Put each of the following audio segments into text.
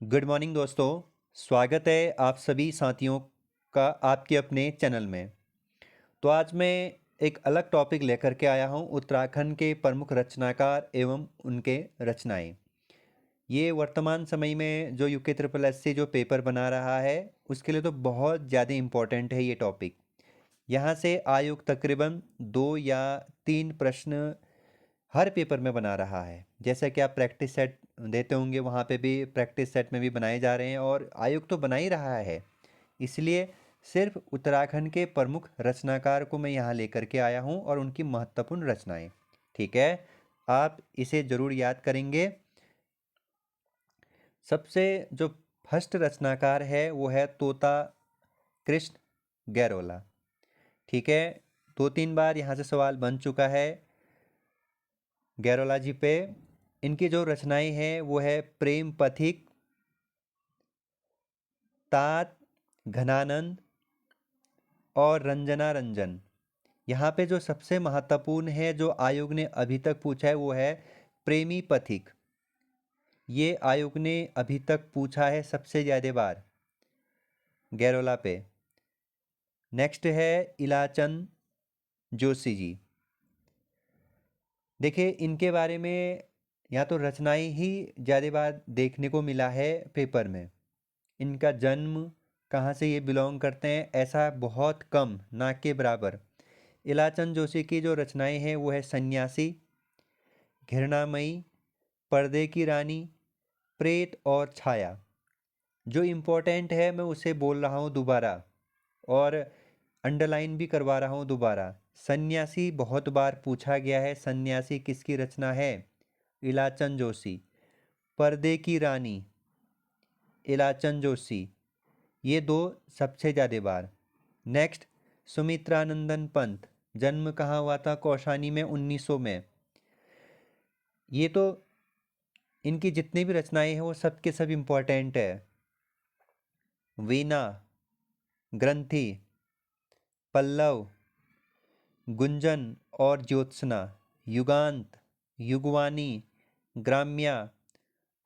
Good morning दोस्तों। स्वागत है आप सभी साथियों का आपके अपने चैनल में। तो आज मैं एक अलग टॉपिक लेकर के आया हूं, उत्तराखंड के प्रमुख रचनाकार एवं उनके रचनाएं। ये वर्तमान समय में जो यूके ट्रिपल एस सी जो पेपर बना रहा है उसके लिए तो बहुत ज़्यादा इम्पोर्टेंट है ये टॉपिक। यहाँ से आयोग तकरीबन 2 या 3 प्रश्न हर पेपर में बना रहा है। जैसा कि आप प्रैक्टिस सेट देते होंगे, वहाँ पे भी प्रैक्टिस सेट में भी बनाए जा रहे हैं और आयोग तो बना ही रहा है। इसलिए सिर्फ उत्तराखंड के प्रमुख रचनाकार को मैं यहाँ लेकर के आया हूँ और उनकी महत्वपूर्ण रचनाएं। ठीक है, आप इसे ज़रूर याद करेंगे। सबसे जो फर्स्ट रचनाकार है वो है तोता कृष्ण गैरोला। ठीक है, 2-3 बार यहाँ से सवाल बन चुका है गैरोला जी पे। इनकी जो रचनाएं हैं वो है प्रेम पथिक, तात, घनानंद और रंजना रंजन। यहाँ पे जो सबसे महत्वपूर्ण है जो आयोग ने अभी तक पूछा है वो है प्रेमी पथिक। ये आयोग ने अभी तक पूछा है सबसे ज़्यादा बार गैरोला पे। नेक्स्ट है इलाचंद जोशी जी। देखिए इनके बारे में या तो रचनाएं ही ज़्यादा बार देखने को मिला है पेपर में। इनका जन्म कहाँ से ये बिलोंग करते हैं ऐसा बहुत कम, ना के बराबर। इलाचंद जोशी की जो रचनाएं हैं वो है सन्यासी, घृणामयी, पर्दे की रानी, प्रेत और छाया। जो इम्पोर्टेंट है मैं उसे बोल रहा हूँ दोबारा और अंडरलाइन भी करवा रहा हूँ दोबारा। सन्यासी बहुत बार पूछा गया है, सन्यासी किसकी रचना है? इलाचंद जोशी। पर्दे की रानी इलाचंद जोशी, ये दो सबसे ज़्यादा बार। नेक्स्ट सुमित्रानंदन पंत, जन्म कहाँ हुआ था? कौशानी में 1900 में। ये तो इनकी जितनी भी रचनाएं हैं वो सब के सब इम्पोर्टेंट है। वीणा, ग्रंथि, पल्लव, गुंजन और ज्योत्सना, युगांत, युगवानी, ग्राम्या,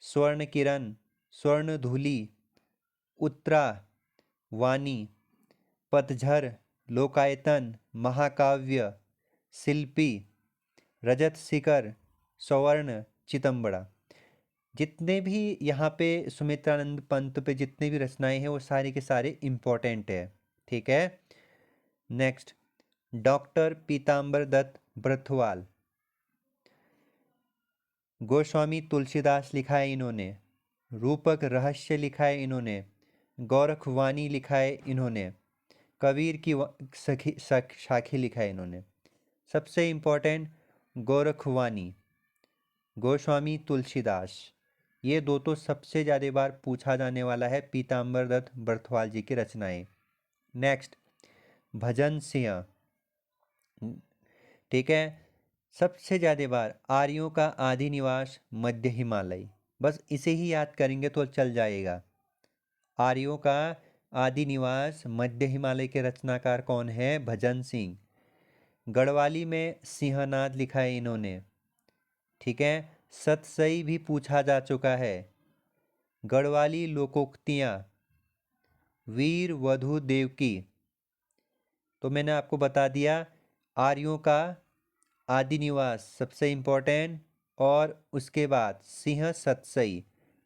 स्वर्ण किरण, स्वर्ण धूलि, उत्तरा, वाणी, पतझर, लोकायतन, महाकाव्य, शिल्पी, रजत शिखर, स्वर्ण, चितंबड़ा। जितने भी यहाँ पे सुमित्रानंद पंत पे जितने भी रचनाएं हैं वो सारे के सारे इम्पोर्टेंट है। ठीक है। नेक्स्ट डॉक्टर पीताम्बर दत्त ब्रथवाल। गोस्वामी तुलसीदास लिखा है इन्होंने, रूपक रहस्य लिखा है इन्होंने, गौरखवाणी लिखा है इन्होंने, कबीर की साखी लिखा है इन्होंने। सबसे इम्पोर्टेंट गौरखवाणी, गोस्वामी तुलसीदास, ये दो तो सबसे ज़्यादा बार पूछा जाने वाला है पीताम्बर दत्त बर्थवाल जी की रचनाएं। नेक्स्ट भजन सिंह। ठीक है, सबसे ज़्यादा बार आर्यों का आदि निवास मध्य हिमालय। बस इसे ही याद करेंगे तो चल जाएगा। आर्यों का आदि निवास मध्य हिमालय के रचनाकार कौन है? भजन सिंह। गढ़वाली में सिंहनाद लिखा है इन्होंने। ठीक है, सतसई भी पूछा जा चुका है। गढ़वाली लोकोक्तियाँ, वीर वधु देवकी। तो मैंने आपको बता दिया आर्यों का आदि निवास सबसे इम्पोर्टेंट और उसके बाद सिंह सतसई।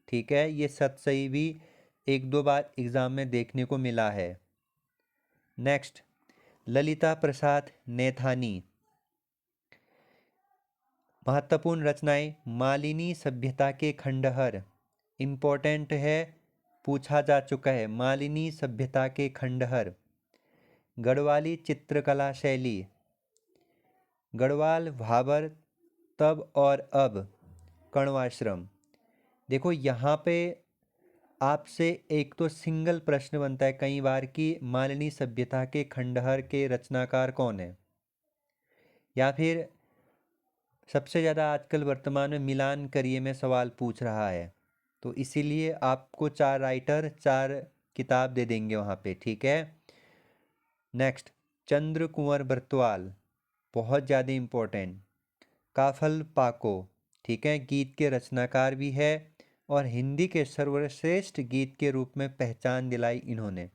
ठीक है, ये सतसई भी 1-2 बार एग्जाम में देखने को मिला है। नेक्स्ट ललिता प्रसाद नैथानी। महत्वपूर्ण रचनाएं मालिनी सभ्यता के खंडहर, इम्पोर्टेंट है, पूछा जा चुका है। मालिनी सभ्यता के खंडहर, गढ़वाली चित्रकला शैली, गढ़वाल भाबर तब और अब, कण्वाश्रम। देखो यहाँ पे आपसे एक तो सिंगल प्रश्न बनता है कई बार कि मालिनी सभ्यता के खंडहर के रचनाकार कौन है, या फिर सबसे ज़्यादा आजकल वर्तमान में मिलान करिए में सवाल पूछ रहा है। तो इसीलिए आपको 4 राइटर 4 किताब दे देंगे वहाँ पे। ठीक है। नेक्स्ट चंद्र कुंवर बरतवाल, बहुत ज़्यादा इम्पोर्टेंट। काफल पाको, ठीक है, गीत के रचनाकार भी है और हिंदी के सर्वश्रेष्ठ गीत के रूप में पहचान दिलाई इन्होंने।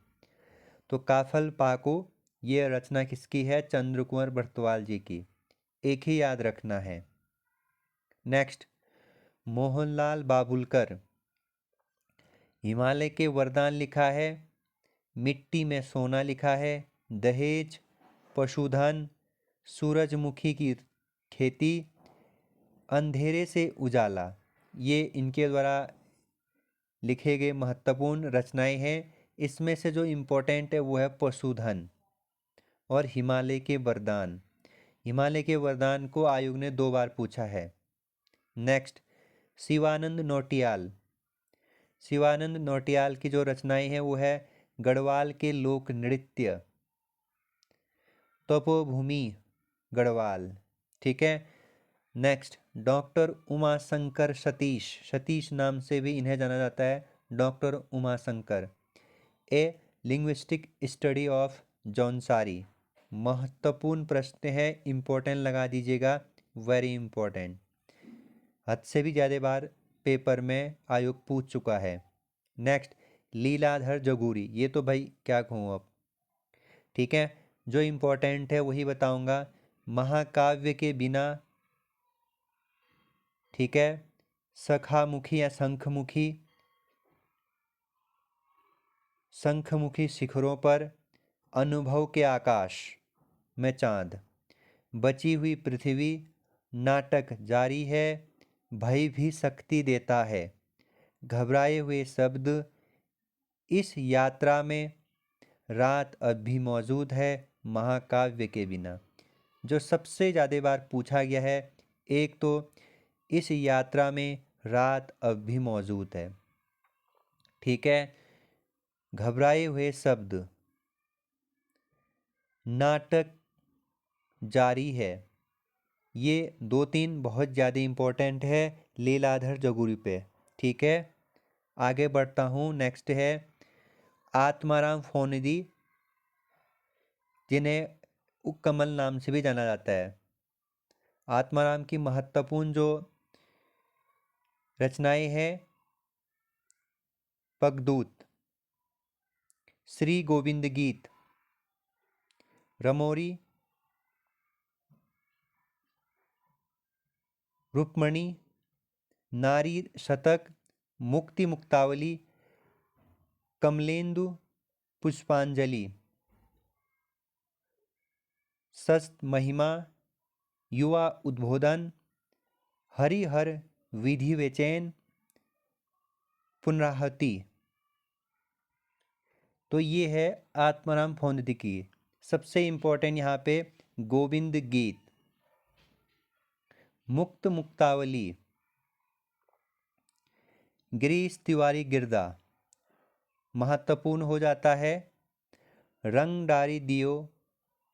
तो काफल पाको ये रचना किसकी है? चंद्र कुंवर बरतवाल जी की। एक ही याद रखना है। नेक्स्ट, मोहनलाल बाबुलकर, हिमालय के वरदान लिखा है, मिट्टी में सोना लिखा है, दहेज, पशुधन, सूरजमुखी की खेती, अंधेरे से उजाला, ये इनके द्वारा लिखे गए महत्वपूर्ण रचनाएं हैं। इसमें से जो इम्पोर्टेंट है वो है पशुधन और हिमालय के वरदान। हिमालय के वरदान को आयोग ने 2 बार पूछा है। नेक्स्ट, शिवानंद नौटियाल, शिवानंद नौटियाल की जो रचनाएं हैं वो है गढ़वाल के लोक नृत्य, तपोभूमि गढ़वाल। ठीक है। नेक्स्ट, डॉक्टर उमाशंकर सतीश, सतीश नाम से भी इन्हें जाना जाता है, doctor Umashankar. A linguistic study of Jaunsari, महत्वपूर्ण प्रश्न है, इंपॉर्टेंट लगा दीजिएगा, वेरी इंपॉर्टेंट। हद से भी ज़्यादा बार पेपर में आयोग पूछ चुका है। नेक्स्ट, लीलाधर जगूरी, ये तो भाई क्या कहूँ अब। ठीक है, जो इम्पोर्टेंट है वही बताऊंगा। महाकाव्य के बिना, ठीक है, सखामुखी या शंखमुखी, शंखमुखी शिखरों पर, अनुभव के आकाश में चांद, बची हुई पृथ्वी, नाटक जारी है, भय भी शक्ति देता है, घबराए हुए शब्द, इस यात्रा में, रात अब भी मौजूद है, महाकाव्य के बिना। जो सबसे ज़्यादा बार पूछा गया है, एक तो इस यात्रा में, रात अब भी मौजूद है। ठीक है, घबराए हुए शब्द, नाटक जारी है, ये 2-3 बहुत ज़्यादा इम्पोर्टेंट है लीलाधर जगूरी पे। ठीक है, आगे बढ़ता हूँ। नेक्स्ट है आत्माराम फोनदी, जिन्हें कमल नाम से भी जाना जाता है। आत्माराम की महत्वपूर्ण जो रचनाएं हैं, पगदूत, श्री गोविंद गीत, रमोरी, रुक्मणी, नारी शतक, मुक्ति मुक्तावली, कमलेंदु पुष्पांजलि, शस्त महिमा, युवा उद्बोधन, हरिहर विधि बेचैन, पुनराहति। तो ये है आत्माराम फोनदी की। सबसे इम्पोर्टेंट यहाँ पे गोविंद गीत, मुक्त मुक्तावली, गिरीश तिवारी गिरदा, महत्वपूर्ण हो जाता है। रंग डारी दियो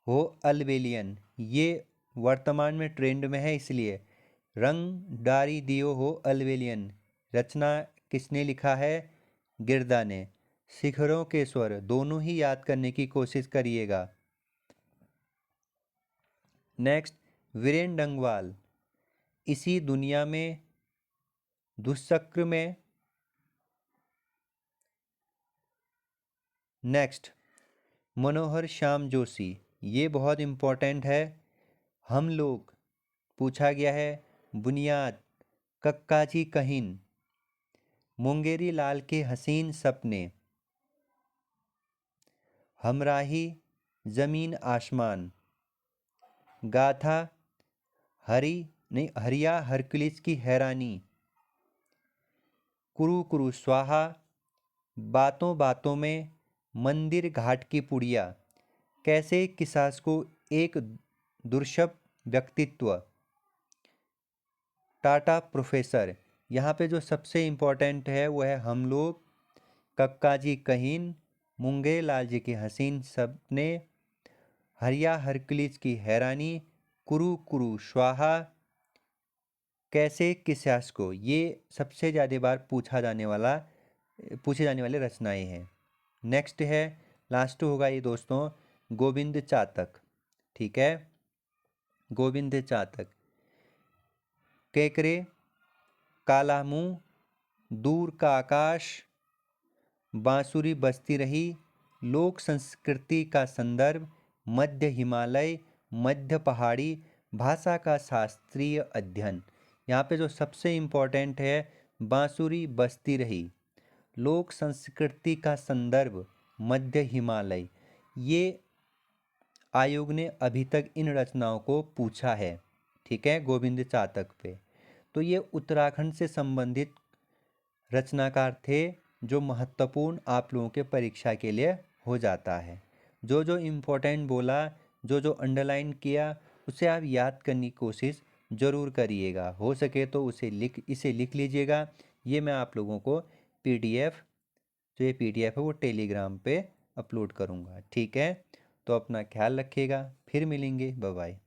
हो अलबेलियन, ये वर्तमान में ट्रेंड में है, इसलिए रंग डारी दियो हो अलबेलियन रचना किसने लिखा है? गिरदा ने। शिखरों के स्वर, दोनों ही याद करने की कोशिश करिएगा। नेक्स्ट, वीरेन डंगवाल, इसी दुनिया में, दुष्चक्र में। नेक्स्ट, मनोहर श्याम जोशी, ये बहुत इम्पोर्टेंट है। हम लोग पूछा गया है। बुनियाद, कक्काजी कहिन, मुंगेरी लाल के हसीन सपने, हमराही, जमीन आसमान, गाथा, हरी नहीं हरिया हरकुलिस की हैरानी, कुरु कुरु स्वाहा, बातों बातों में, मंदिर घाट की पुड़िया, कैसे किसास को एक दुर्लभ व्यक्तित्व, टाटा प्रोफेसर। यहाँ पे जो सबसे इम्पोर्टेंट है वो है हम लोग, कक्काजी कहीन, मुंगेर लाल जी के हसीन सपने, हरिया हरकुलिस की हैरानी, कुरु कुरु स्वाहा, कैसे किसास को। ये सबसे ज़्यादा बार पूछे जाने वाले रचनाएं हैं। नेक्स्ट है, लास्ट होगा ये दोस्तों, गोविंद चातक। ठीक है, गोविंद चातक, केकरे, काला मुंह, दूर का आकाश, बांसुरी बजती रही, लोक संस्कृति का संदर्भ, मध्य हिमालय, मध्य पहाड़ी, भाषा का शास्त्रीय अध्ययन। यहाँ पे जो सबसे इम्पोर्टेंट है, बांसुरी बजती रही, लोक संस्कृति का संदर्भ, मध्य हिमालय, ये आयोग ने अभी तक इन रचनाओं को पूछा है। ठीक है, गोविंद चातक पे। तो ये उत्तराखंड से संबंधित रचनाकार थे जो महत्वपूर्ण आप लोगों के परीक्षा के लिए हो जाता है। जो जो इम्पोर्टेंट बोला, जो जो अंडरलाइन किया, उसे आप याद करने की कोशिश ज़रूर करिएगा। हो सके तो इसे लिख लीजिएगा। ये मैं आप लोगों को पीडीएफ, जो ये पीडीएफ है वो टेलीग्राम पे अपलोड करूँगा। ठीक है, तो अपना ख्याल रखिएगा, फिर मिलेंगे, बाय बाय।